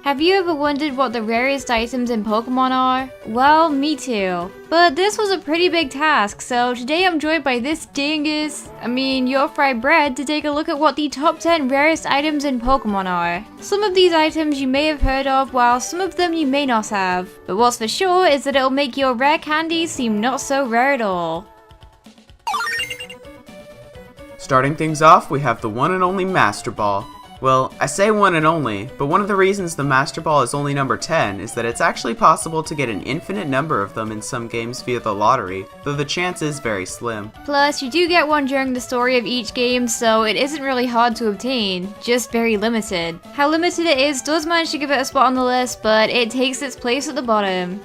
Have you ever wondered what the rarest items in Pokemon are? Well, me too. But this was a pretty big task, so today I'm joined by this dingus, your fried bread, to take a look at what the top 10 rarest items in Pokemon are. Some of these items you may have heard of, while some of them you may not have. But what's for sure is that it'll make your rare candies seem not so rare at all. Starting things off, we have the one and only Master Ball. Well, I say one and only, but one of the reasons the Master Ball is only number 10 is that it's actually possible to get an infinite number of them in some games via the lottery, though the chance is very slim. Plus, you do get one during the story of each game, so it isn't really hard to obtain, just very limited. How limited it is does manage to give it a spot on the list, but it takes its place at the bottom.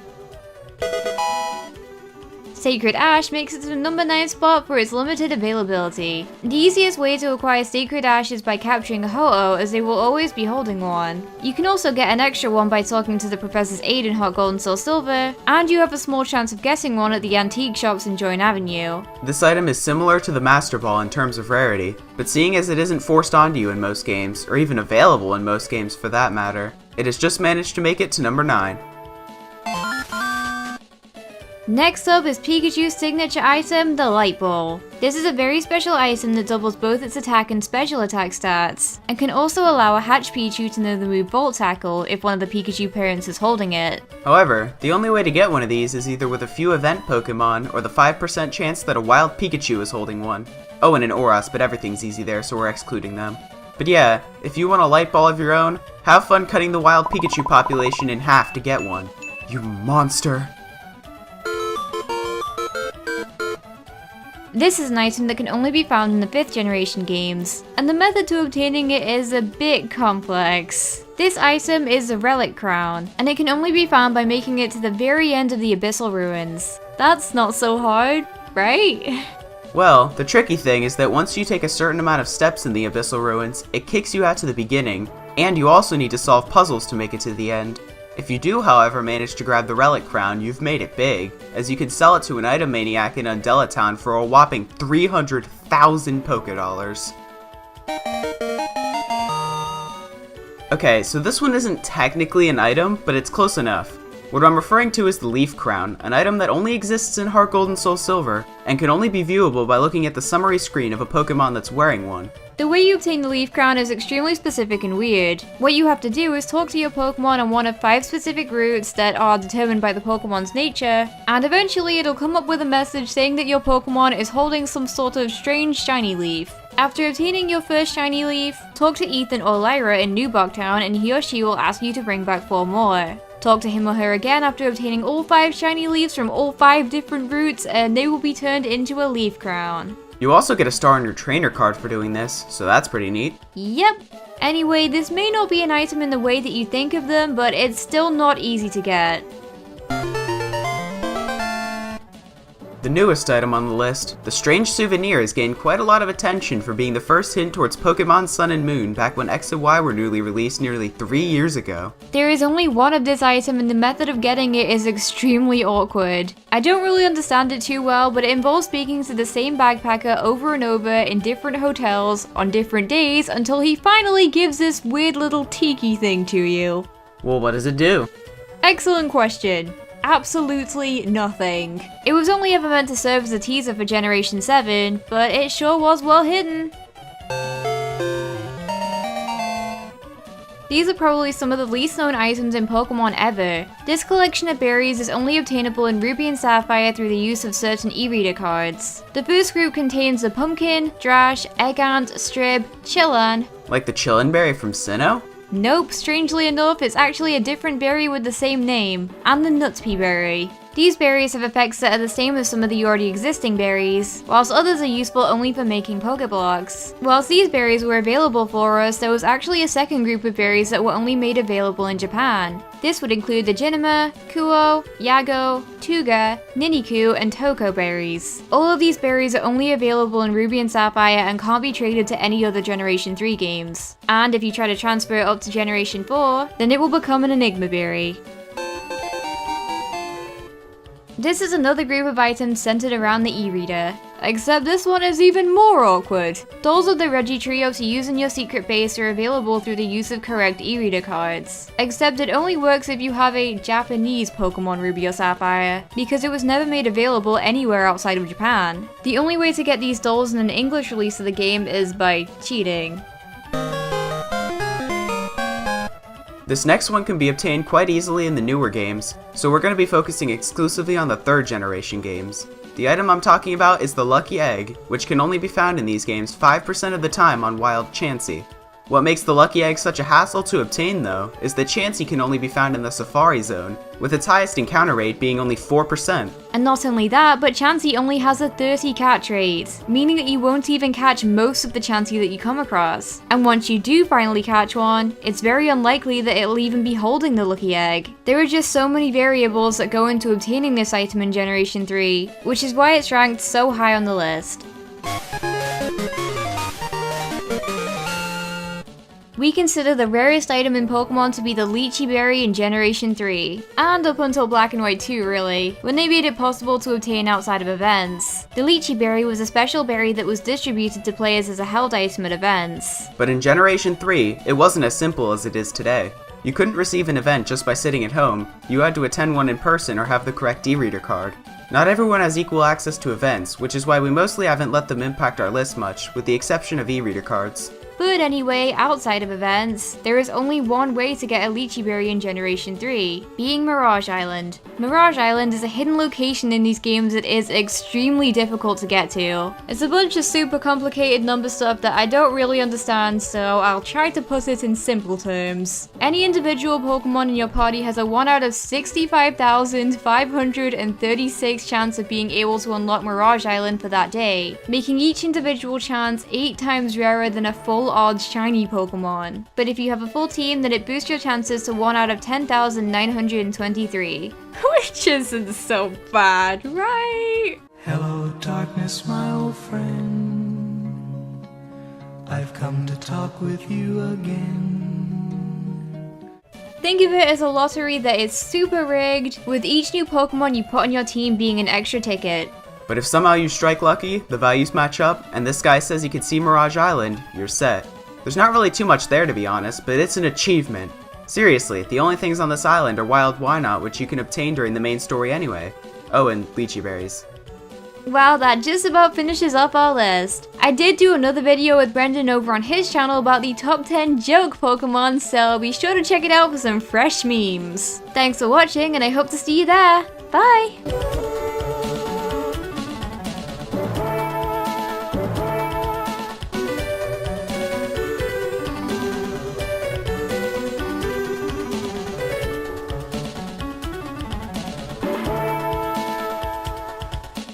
Sacred Ash makes it to the number 9 spot for its limited availability. The easiest way to acquire Sacred Ash is by capturing a Ho-Oh, as they will always be holding one. You can also get an extra one by talking to the Professor's aide in Hot Gold and Soul Silver, and you have a small chance of getting one at the antique shops in Join Avenue. This item is similar to the Master Ball in terms of rarity, but seeing as it isn't forced onto you in most games, or even available in most games for that matter, it has just managed to make it to number 9. Next up is Pikachu's signature item, the Light Ball. This is a very special item that doubles both its attack and special attack stats, and can also allow a hatched Pikachu to know the move Volt Tackle if one of the Pikachu parents is holding it. However, the only way to get one of these is either with a few event Pokemon, or the 5% chance that a wild Pikachu is holding one. Oh, and an Oras, but everything's easy there, so we're excluding them. But yeah, if you want a Light Ball of your own, have fun cutting the wild Pikachu population in half to get one. You monster! This is an item that can only be found in the 5th generation games, and the method to obtaining it is a bit complex. This item is the Relic Crown, and it can only be found by making it to the very end of the Abyssal Ruins. That's not so hard, right? Well, the tricky thing is that once you take a certain amount of steps in the Abyssal Ruins, it kicks you out to the beginning, and you also need to solve puzzles to make it to the end. If you do, however, manage to grab the Relic Crown, you've made it big, as you can sell it to an item maniac in Undella Town for a whopping 300,000 Pokédollars. Okay, so this one isn't technically an item, but it's close enough. What I'm referring to is the Leaf Crown, an item that only exists in Heart Gold and Soul Silver, and can only be viewable by looking at the summary screen of a Pokemon that's wearing one. The way you obtain the Leaf Crown is extremely specific and weird. What you have to do is talk to your Pokemon on one of 5 specific routes that are determined by the Pokemon's nature, and eventually it'll come up with a message saying that your Pokemon is holding some sort of strange shiny leaf. After obtaining your first shiny leaf, talk to Ethan or Lyra in New Town, and he or she will ask you to bring back 4 more. Talk to him or her again after obtaining all 5 shiny leaves from all 5 different routes, and they will be turned into a Leaf Crown. You also get a star on your trainer card for doing this, so that's pretty neat. Yep. Anyway, this may not be an item in the way that you think of them, but it's still not easy to get. The newest item on the list, the Strange Souvenir, has gained quite a lot of attention for being the first hint towards Pokemon Sun and Moon back when X and Y were newly released nearly 3 years ago. There is only one of this item and the method of getting it is extremely awkward. I don't really understand it too well, but it involves speaking to the same backpacker over and over in different hotels on different days until he finally gives this weird little tiki thing to you. Well, what does it do? Excellent question. Absolutely nothing. It was only ever meant to serve as a teaser for Generation 7, but it sure was well hidden. These are probably some of the least known items in Pokemon ever. This collection of berries is only obtainable in Ruby and Sapphire through the use of certain e-reader cards. The first group contains the Pumpkin, Drash, Egg Ant, Strib, Chillan. Like the Chillin Berry from Sinnoh? Nope, strangely enough, it's actually a different berry with the same name, and the Nutspea berry. These berries have effects that are the same as some of the already existing berries, whilst others are useful only for making Pokeblocks. Whilst these berries were available for us, there was actually a second group of berries that were only made available in Japan. This would include the Jinama, Kuo, Yago, Tuga, Niniku, and Toko berries. All of these berries are only available in Ruby and Sapphire and can't be traded to any other Generation 3 games. And if you try to transfer it up to Generation 4, then it will become an Enigma berry. This is another group of items centered around the e-reader. Except this one is even more awkward. Dolls of the Regi Trio to use in your secret base are available through the use of correct e-reader cards. Except it only works if you have a Japanese Pokemon Ruby or Sapphire, because it was never made available anywhere outside of Japan. The only way to get these dolls in an English release of the game is by cheating. This next one can be obtained quite easily in the newer games, so we're going to be focusing exclusively on the 3rd generation games. The item I'm talking about is the Lucky Egg, which can only be found in these games 5% of the time on Wild Chansey. What makes the Lucky Egg such a hassle to obtain though, is that Chansey can only be found in the Safari Zone, with its highest encounter rate being only 4%. And not only that, but Chansey only has a 30 catch rate, meaning that you won't even catch most of the Chansey that you come across. And once you do finally catch one, it's very unlikely that it'll even be holding the Lucky Egg. There are just so many variables that go into obtaining this item in Generation 3, which is why it's ranked so high on the list. We consider the rarest item in Pokemon to be the Lychee Berry in Generation 3, and up until Black and White 2 really, when they made it possible to obtain outside of events. The Lychee Berry was a special berry that was distributed to players as a held item at events. But in Generation 3, it wasn't as simple as it is today. You couldn't receive an event just by sitting at home, you had to attend one in person or have the correct e-reader card. Not everyone has equal access to events, which is why we mostly haven't let them impact our list much, with the exception of e-reader cards. But anyway, outside of events, there is only one way to get a Lychee Berry in Generation 3, being Mirage Island. Mirage Island is a hidden location in these games that is extremely difficult to get to. It's a bunch of super complicated number stuff that I don't really understand, so I'll try to put it in simple terms. Any individual Pokemon in your party has a 1 out of 65,536 chance of being able to unlock Mirage Island for that day, making each individual chance 8 times rarer than a full odds shiny Pokemon. But if you have a full team, then it boosts your chances to 1 out of 10,923. Which isn't so bad, right? Hello darkness, my old friend. I've come to talk with you again. Think of it as a lottery that is super rigged, with each new Pokemon you put on your team being an extra ticket. But if somehow you strike lucky, the values match up, and this guy says he can see Mirage Island, you're set. There's not really too much there to be honest, but it's an achievement. Seriously, the only things on this island are Wild Wynaut, which you can obtain during the main story anyway. Oh, and Lychee Berries. Well, that just about finishes up our list. I did do another video with Brendan over on his channel about the top 10 joke Pokemon, so be sure to check it out for some fresh memes. Thanks for watching, and I hope to see you there. Bye!